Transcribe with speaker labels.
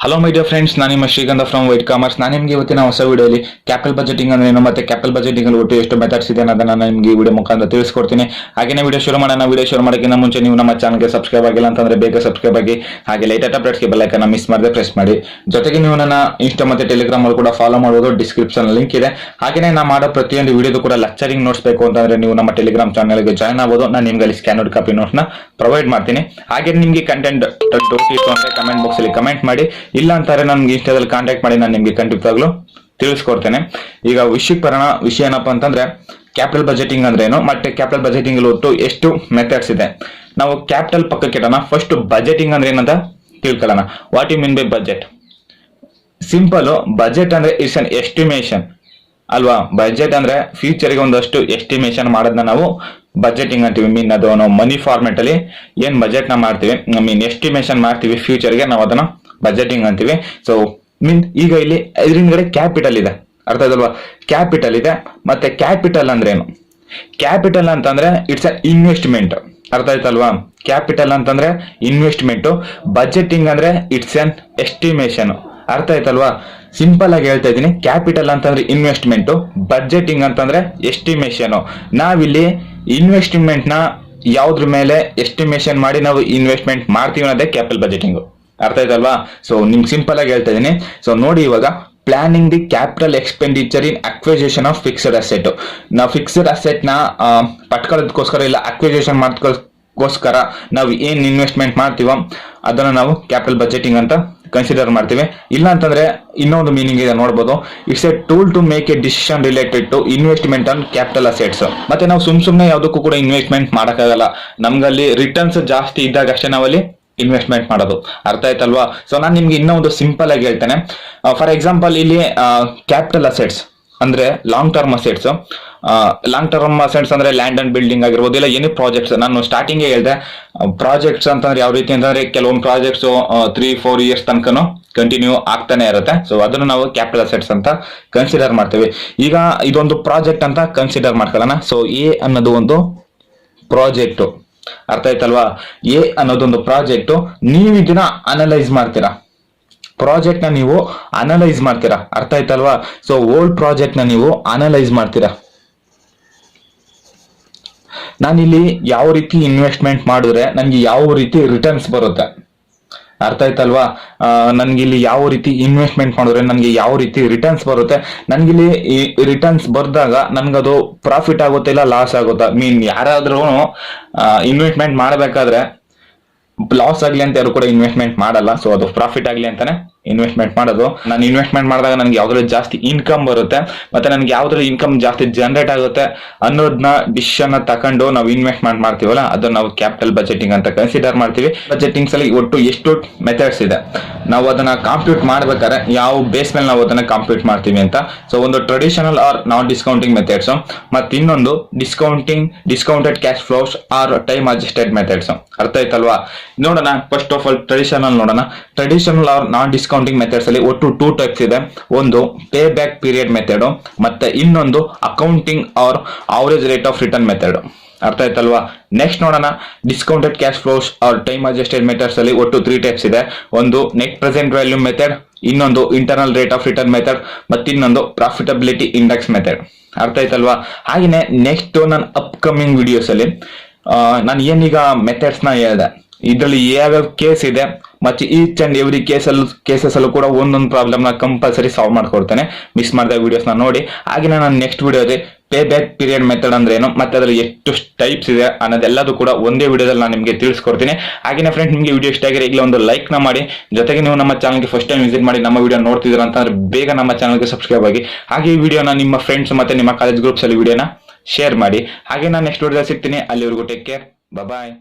Speaker 1: Hello my dear friends, ನಾನು ನಿಮ್ಮ ಶ್ರೀಗಂಧ ಫ್ರಮ್ ವೈಟ್ ಕಾಮರ್ಸ್. ನಾನು ನಿಮಗೆ ಇವತ್ತಿನ ಹೊಸ ವಿಡಿಯೋಲಿ ಕ್ಯಾಪಿಟಲ್ ಬಜೆಟಿಂಗ್ ಅಂದ್ರೆ ಏನು ಮತ್ತೆ ಕ್ಯಾಪಿಟಲ್ ಬಜೆಟಿಂಗ್ ಅಲ್ಲಿ ಒಟ್ಟು ಎಷ್ಟು ಮೆಥಡ್ಸ್ ಇದೆ ಅನ್ನೋದನ್ನ ನಾನು ನಿಮಗೆ ವಿಡಿಯೋ ಮುಖಾಂತರ ತಿಳಿಸ್ಕೊಡ್ತೀನಿ. ಹಾಗೆ ವಿಡಿಯೋ ಶುರು ಮಾಡೋಣ. ವಿಡಿಯೋ ಶುರು ಮಾಡೋಕ್ಕಿಂತ ಮುಂಚೆ ನೀವು ನಮ್ಮ ಚಾನಲ್ಗೆ ಸಬ್ಸ್ಕ್ರೈಬ್ ಆಗಿಲ್ಲ ಅಂತಂದ್ರೆ ಬೇಗ ಸಬ್ಸ್ಕ್ರೈಬ್ ಆಗಿ, ಹಾಗೆ ಲೇಟೆಸ್ಟ್ ಅಪ್ಡೇಟ್ಸ್ಗೆ ಬೆಲ್ ಐಕಾನ್ ಮಿಸ್ ಮಾಡದೆ ಪ್ರೆಸ್ ಮಾಡಿ. ಜೊತೆಗೆ ನೀವು ನನ್ನ ಇನ್ಸ್ಟಾ ಮತ್ತೆ ಟೆಲಿಗ್ರಾಮ್ ಅಲ್ಲಿ ಕೂಡ ಫಾಲೋ ಮಾಡಬಹುದು. ಡಿಸ್ಕ್ರಿಪ್ಷನ್ ಲಿಂಕ್ ಇದೆ. ಹಾಗೆ ನಾನು ಮಾಡೋ ಪ್ರತಿಯೊಂದು ವಿಡಿಯೋದು ಕೂಡ ಲೆಕ್ಚರಿಂಗ್ ನೋಟ್ಸ್ ಬೇಕು ಅಂತಂದ್ರೆ ನೀವು ನಮ್ಮ ಟೆಲಿಗ್ರಾಮ್ ಚಾನಲ್ಗೆ ಜಾಯ್ನ್ ಆಗಬಹುದು. ನಾನು ನಿಮ್ಗೆ ಅಲ್ಲಿ ಸ್ಕ್ಯಾನರ್ಡ್ ಕಾಪಿ ನೋಟ್ಸ್ ನ ಪ್ರೊವೈಡ್ ಮಾಡ್ತೀನಿ. ಹಾಗೆ ನಿಮಗೆ ಕಂಟೆಂಟ್ ಡೌಟ್ ಇತ್ತು ಅಂದ್ರೆ ಕಮೆಂಟ್ ಬಾಕ್ಸ್ ಅಲ್ಲಿ ಕಮೆಂಟ್ ಮಾಡಿ, ಇಲ್ಲ ಅಂತಾರೆ ನನ್ಗೆ ಇನ್ಸ್ಟಾದಲ್ಲಿ ಕಾಂಟ್ಯಾಕ್ಟ್ ಮಾಡಿ, ನಾನು ನಿಮ್ಗೆ ಖಂಡಿತವಾಗ್ಲೂ ತಿಳಿಸ್ಕೊಡ್ತೇನೆ. ಈಗ ವಿಷಯಕ್ಕೆ ಬರೋಣ. ವಿಷಯ ಏನಪ್ಪಾ ಅಂತಂದ್ರೆ ಕ್ಯಾಪಿಟಲ್ ಬಜೆಟಿಂಗ್ ಅಂದ್ರೆ ಏನು, ಮತ್ತೆ ಕ್ಯಾಪಿಟಲ್ ಬಜೆಟಿಂಗ್ ಅಲ್ಲಿ ಒಟ್ಟು ಎಷ್ಟು ಮೆಥಡ್ಸ್ ಇದೆ. ನಾವು ಕ್ಯಾಪಿಟಲ್ ಪಕ್ಕಕ್ಕೆ ಇಡೋಣ. ಫಸ್ಟ್ ಬಜೆಟಿಂಗ್ ಅಂದ್ರೆ ಏನಂತ ತಿಳ್ಕೊಳ್ಳೋಣ. What you mean by budget? Simple, budget ಅಂದ್ರೆ ಇಟ್ಸ್ ಅನ್ ಎಸ್ಟಿಮೇಷನ್ ಅಲ್ವಾ. ಬಜೆಟ್ ಅಂದ್ರೆ ಫ್ಯೂಚರ್ ಗೆ ಒಂದಷ್ಟು ಎಸ್ಟಿಮೇಷನ್ ಮಾಡೋದನ್ನ ನಾವು ಬಜೆಟಿಂಗ್ ಅಂತೀವಿ. ಮೀನ್ ಅದು ನಾವು ಮನಿ ಫಾರ್ಮೆಟ್ ಅಲ್ಲಿ ಏನ್ ಬಜೆಟ್ ನ ಮಾಡ್ತೀವಿ, ಮೀನ್ ಎಸ್ಟಿಮೇಷನ್ ಮಾಡ್ತೀವಿ ಫ್ಯೂಚರ್ ಗೆ, ನಾವು ಅದನ್ನ ಬಜೆಟಿಂಗ್ ಅಂತೀವಿ. ಸೊ ಮೀನ್ ಈಗ ಇಲ್ಲಿ ಇದರಿಂದಗಡೆ ಕ್ಯಾಪಿಟಲ್ ಇದೆ, ಅರ್ಥ ಆಯ್ತಲ್ವಾ? ಕ್ಯಾಪಿಟಲ್ ಇದೆ. ಮತ್ತೆ ಕ್ಯಾಪಿಟಲ್ ಅಂದ್ರೆ ಏನು? ಕ್ಯಾಪಿಟಲ್ ಅಂತಂದ್ರೆ ಇಟ್ಸ್ ಅ ಇನ್ವೆಸ್ಟ್ಮೆಂಟ್, ಅರ್ಥ ಆಯ್ತಲ್ವಾ? ಕ್ಯಾಪಿಟಲ್ ಅಂತಂದ್ರೆ ಇನ್ವೆಸ್ಟ್ಮೆಂಟ್, ಬಜೆಟಿಂಗ್ ಅಂದ್ರೆ ಇಟ್ಸ್ ಅನ್ ಎಸ್ಟಿಮೇಷನ್, ಅರ್ಥ ಆಯ್ತಲ್ವಾ? ಸಿಂಪಲ್ ಆಗಿ ಹೇಳ್ತಾ ಇದ್ದೀನಿ. ಕ್ಯಾಪಿಟಲ್ ಅಂತಂದ್ರೆ ಇನ್ವೆಸ್ಟ್ಮೆಂಟ್, ಬಜೆಟಿಂಗ್ ಅಂತಂದ್ರೆ ಎಸ್ಟಿಮೇಷನ್. ನಾವಿಲ್ಲಿ ಇನ್ವೆಸ್ಟ್ಮೆಂಟ್ ನ ಯಾವ್ದ್ರ ಮೇಲೆ ಎಸ್ಟಿಮೇಷನ್ ಮಾಡಿ ನಾವು ಇನ್ವೆಸ್ಟ್ಮೆಂಟ್ ಮಾಡ್ತೀವಿ ಅನ್ನೋದೇ ಕ್ಯಾಪಿಟಲ್ ಬಜೆಟಿಂಗ್, ಅರ್ಥ ಆಯ್ತಲ್ವಾ? ಸೊ ನಿಮ್ಗೆ ಸಿಂಪಲ್ ಆಗಿ ಹೇಳ್ತಾ ಇದ್ದೀನಿ. ಸೊ ನೋಡಿ, ಇವಾಗ planning the capital expenditure in acquisition of fixed asset. ನಾವು ಫಿಕ್ಸ್ಡ್ ಅಸೆಟ್ ನ ಪಟ್ಕೊಳ್ಳೋದಕ್ಕೋಸ್ಕರ ಇಲ್ಲ ಅಕ್ವಿಸಿಷನ್ ಮಾಡ್ಕೋಸ್ಕರ ನಾವು ಏನ್ ಇನ್ವೆಸ್ಟ್ಮೆಂಟ್ ಮಾಡ್ತೀವೋ ಅದನ್ನ ನಾವು ಕ್ಯಾಪಿಟಲ್ ಬಜೆಟಿಂಗ್ ಅಂತ ಕನ್ಸಿಡರ್ ಮಾಡ್ತೀವಿ. ಇಲ್ಲ ಅಂತಂದ್ರೆ ಇನ್ನೊಂದು ಮೀನಿಂಗ್ ಇದೆ ನೋಡ್ಬೋದು. It's a tool to make a decision related to investment on capital assets. ಮತ್ತೆ ನಾವು ಸುಮ್ನೆ ಯಾವ್ದಕ್ಕೂ ಕೂಡ ಇನ್ವೆಸ್ಟ್ಮೆಂಟ್ ಮಾಡಕ್ಕಾಗಲ್ಲ. ನಮ್ಗಲ್ಲಿ ರಿಟರ್ನ್ಸ್ ಜಾಸ್ತಿ ಇದ್ದಾಗ ಅಷ್ಟೇ ನಾವಲ್ಲಿ ಇನ್ವೆಸ್ಟ್ಮೆಂಟ್ ಮಾಡೋದು, ಅರ್ಥ ಆಯ್ತಲ್ವಾ? ಸೊ ನಾನು ನಿಮ್ಗೆ ಇನ್ನೂ ಒಂದು ಸಿಂಪಲ್ ಆಗಿ ಹೇಳ್ತೇನೆ. ಫಾರ್ ಎಕ್ಸಾಂಪಲ್ ಇಲ್ಲಿ ಕ್ಯಾಪಿಟಲ್ ಅಸೆಟ್ಸ್ ಅಂದ್ರೆ long term assets. Long term assets ಅಂದ್ರೆ ಲ್ಯಾಂಡ್ ಅಂಡ್ ಬಿಲ್ಡಿಂಗ್ ಆಗಿರ್ಬೋದು, ಇಲ್ಲ ಎನಿ ಪ್ರಾಜೆಕ್ಟ್ಸ್. ನಾನು ಸ್ಟಾರ್ಟಿಂಗ್ ಹೇಳಿದೆ ಪ್ರಾಜೆಕ್ಟ್ಸ್ ಅಂತಂದ್ರೆ ಯಾವ ರೀತಿ ಅಂತಂದ್ರೆ ಕೆಲವೊಂದು ಪ್ರಾಜೆಕ್ಟ್ಸ್ 3-4 ಇಯರ್ಸ್ ತನಕನೂ ಕಂಟಿನ್ಯೂ ಆಗ್ತಾನೆ ಇರುತ್ತೆ. ಸೊ ಅದನ್ನು ನಾವು ಕ್ಯಾಪಿಟಲ್ ಅಸೆಟ್ಸ್ ಅಂತ ಕನ್ಸಿಡರ್ ಮಾಡ್ತೀವಿ. ಈಗ ಇದೊಂದು ಪ್ರಾಜೆಕ್ಟ್ ಅಂತ ಕನ್ಸಿಡರ್ ಮಾಡ್ಕೊಳ್ಳೋಣ. ಸೊ ಎ ಅನ್ನೋದು ಒಂದು ಪ್ರಾಜೆಕ್ಟ್, ಅರ್ಥ ಆಯ್ತಲ್ವಾ? ಎ ಅನ್ನೋದೊಂದು ಪ್ರಾಜೆಕ್ಟ್. ನೀವು ಇದನ್ನ ಅನಲೈಸ್ ಮಾಡ್ತೀರಾ, ಪ್ರಾಜೆಕ್ಟ್ ನ ನೀವು ಅನಲೈಸ್ ಮಾಡ್ತೀರಾ, ಅರ್ಥ ಆಯ್ತಲ್ವಾ? ಸೊ ಓಲ್ಡ್ ಪ್ರಾಜೆಕ್ಟ್ ನ ನೀವು ಅನಲೈಸ್ ಮಾಡ್ತೀರಾ. ನಾನಿಲ್ಲಿ ಯಾವ ರೀತಿ ಇನ್ವೆಸ್ಟ್ಮೆಂಟ್ ಮಾಡಿದ್ರೆ ನನ್ಗೆ ಯಾವ ರೀತಿ ರಿಟರ್ನ್ಸ್ ಬರುತ್ತೆ, ಅರ್ಥ ಆಯ್ತಲ್ವಾ? ನನ್ಗಿಲ್ಲಿ ಯಾವ ರೀತಿ ಇನ್ವೆಸ್ಟ್ಮೆಂಟ್ ಮಾಡಿದ್ರೆ ನನ್ಗೆ ಯಾವ ರೀತಿ ರಿಟರ್ನ್ಸ್ ಬರುತ್ತೆ, ನನ್ಗಿಲ್ಲಿ ರಿಟರ್ನ್ಸ್ ಬರ್ದಾಗ ನನ್ಗದು ಪ್ರಾಫಿಟ್ ಆಗುತ್ತೆ ಇಲ್ಲ ಲಾಸ್ ಆಗುತ್ತಾ. ಮೀನ್ ಯಾರಾದ್ರೂ ಇನ್ವೆಸ್ಟ್ಮೆಂಟ್ ಮಾಡ್ಬೇಕಾದ್ರೆ ಲಾಸ್ ಆಗ್ಲಿ ಅಂತ ಯಾರು ಕೂಡ ಇನ್ವೆಸ್ಟ್ಮೆಂಟ್ ಮಾಡಲ್ಲ. ಸೊ ಅದು ಪ್ರಾಫಿಟ್ ಆಗ್ಲಿ ಅಂತಾನೆ ಇನ್ವೆಸ್ಟ್ಮೆಂಟ್ ಮಾಡೋದು. ನಾನು ಇನ್ವೆಸ್ಟ್ಮೆಂಟ್ ಮಾಡಿದಾಗ ನನ್ಗೆ ಯಾವ್ದ್ರಲ್ಲಿ ಜಾಸ್ತಿ ಇನ್ಕಮ್ ಬರುತ್ತೆ, ಮತ್ತೆ ನನ್ಗೆ ಯಾವ್ದ್ರಲ್ಲಿ ಇನ್ಕಮ್ ಜಾಸ್ತಿ ಜನರೇಟ್ ಆಗುತ್ತೆ ಅನ್ನೋದನ್ನ ಡಿಸಿಷನ್ ತಕೊಂಡು ನಾವು ಇನ್ವೆಸ್ಟ್ಮೆಂಟ್ ಮಾಡ್ತೀವಲ್ಲ, ಅದನ್ನ ನಾವು ಕ್ಯಾಪಿಟಲ್ ಬಜೆಟಿಂಗ್ ಅಂತ ಕನ್ಸಿಡರ್ ಮಾಡ್ತೀವಿ. ಬಜೆಟಿಂಗ್ಸ್ ಅಲ್ಲಿ ಒಟ್ಟು ಎಷ್ಟು ಮೆಥಡ್ಸ್ ಇದೆ, ನಾವು ಅದನ್ನ ಕಾಂಪ್ಯೂಟ್ ಮಾಡ್ಬೇಕಾದ್ರೆ ಯಾವ ಬೇಸ್ ಮೇಲೆ ನಾವು ಅದನ್ನ ಕಾಂಪ್ಯೂಟ್ ಮಾಡ್ತೀವಿ ಅಂತ. ಸೊ ಒಂದು traditional or non discounting methods, ಮತ್ತೆ ಇನ್ನೊಂದು discounted cash flows or time adjusted methods, ಅರ್ಥ ಆಯ್ತಲ್ವಾ? ನೋಡೋಣ. ಫಸ್ಟ್ ಆಫ್ ಆಲ್ ಟ್ರೆಡಿಷನಲ್ ನೋಡೋಣ. Traditional or non discounting methods ಅಲ್ಲಿ ಒಟ್ಟು 2 ಟೈಪ್ಸ್ ಇದೆ. ಒಂದು ಪೇ ಬ್ಯಾಕ್ ಪೀರಿಯಡ್ ಮೆಥಡ್, ಮತ್ತೆ ಇನ್ನೊಂದು accounting or average rate of return method, ಅರ್ಥ ಆಯ್ತಲ್ವಾ? ನೆಕ್ಸ್ಟ್ ನೋಡೋಣ. Discounted cash flows or time adjusted methods ಅಲ್ಲಿ ಒಟ್ಟು 3 ಟೈಪ್ಸ್ ಇದೆ. ಒಂದು ನೆಟ್ ಪ್ರೆಸೆಂಟ್ ವ್ಯಾಲ್ಯೂ ಮೆಥಡ್, ಇನ್ನೊಂದು internal rate of return method, ಮತ್ತಿನ್ನೊಂದು ಪ್ರಾಫಿಟಬಿಲಿಟಿ ಇಂಡೆಕ್ಸ್ ಮೆಥಡ್, ಅರ್ಥ ಆಯ್ತಲ್ವಾ? ಹಾಗೇನೆ ನೆಕ್ಸ್ಟ್ ನನ್ನ ಅಪ್ಕಮಿಂಗ್ ವಿಡಿಯೋಸ್ ಅಲ್ಲಿ ನಾನು ಏನೀಗ ಮೆಥಡ್ಸ್ ನ ಹೇಳಿದೆ, ಇದರಲ್ಲಿ ಯಾವ್ಯಾವ ಕೇಸ್ ಇದೆ ಮತ್ತೆ ಈಚ್ ಅಂಡ್ ಎವ್ರಿ ಕೇಸಸ್ ಅಲ್ಲೂ ಕೂಡ ಒಂದೊಂದು ಪ್ರಾಬ್ಲಮ್ ನ ಕಂಪಲ್ಸರಿ ಸಾಲ್ವ್ ಮಾಡ್ಕೊಡ್ತೇನೆ. ಮಿಸ್ ಮಾಡಿದ ವಿಡಿಯೋಸ್ ನ ನೋಡಿ. ಹಾಗೆ ನಾನು ನೆಕ್ಸ್ಟ್ ವಿಡಿಯೋದಲ್ಲಿ ಪೇ ಬ್ಯಾಕ್ ಪೀರಿಯಡ್ ಮೆಥಡ್ ಅಂದ್ರೆ ಏನು, ಮತ್ತೆ ಅದರಲ್ಲಿ ಎಷ್ಟು ಟೈಪ್ಸ್ ಇದೆ ಅನ್ನೋದೆಲ್ಲದೂ ಕೂಡ ಒಂದೇ ವಿಡಿಯೋದಲ್ಲಿ ನಾನು ನಿಮಗೆ ತಿಳಿಸ್ಕೊಡ್ತೀನಿ. ಹಾಗೆ ಫ್ರೆಂಡ್ಸ್, ನಿಮಗೆ ವಿಡಿಯೋ ಇಷ್ಟ ಆಗಿದ್ರೆ ಈಗಲೇ ಒಂದು ಲೈಕ್ ನ ಮಾಡಿ. ಜೊತೆಗೆ ನೀವು ನಮ್ಮ ಚಾನಲ್ಗೆ ಫಸ್ಟ್ ಟೈಮ್ ವಿಸಿಟ್ ಮಾಡಿ ನಮ್ಮ ವಿಡಿಯೋ ನೋಡ್ತಿದ್ದೀರಾ ಅಂತಂದ್ರೆ ಬೇಗ ನಮ್ಮ ಚಾನಲ್ಗೆ ಸಬ್ಸ್ಕ್ರೈಬ್ ಆಗಿ. ಹಾಗೆ ಈ ವಿಡಿಯೋನ ನಿಮ್ಮ ಫ್ರೆಂಡ್ಸ್ ಮತ್ತೆ ನಿಮ್ಮ ಕಾಲೇಜ್ ಗ್ರೂಪ್ಸ್ ಅಲ್ಲಿ ವಿಡಿಯೋನ ಶೇರ್ ಮಾಡಿ. ಹಾಗೆ ನಾನು ನೆಕ್ಸ್ಟ್ ವಿಡಿಯೋದಲ್ಲಿ ಸಿಗ್ತೀನಿ. ಅಲ್ಲಿವರೆಗೂ ಟೇಕ್ ಕೇರ್, ಬಾಯ್.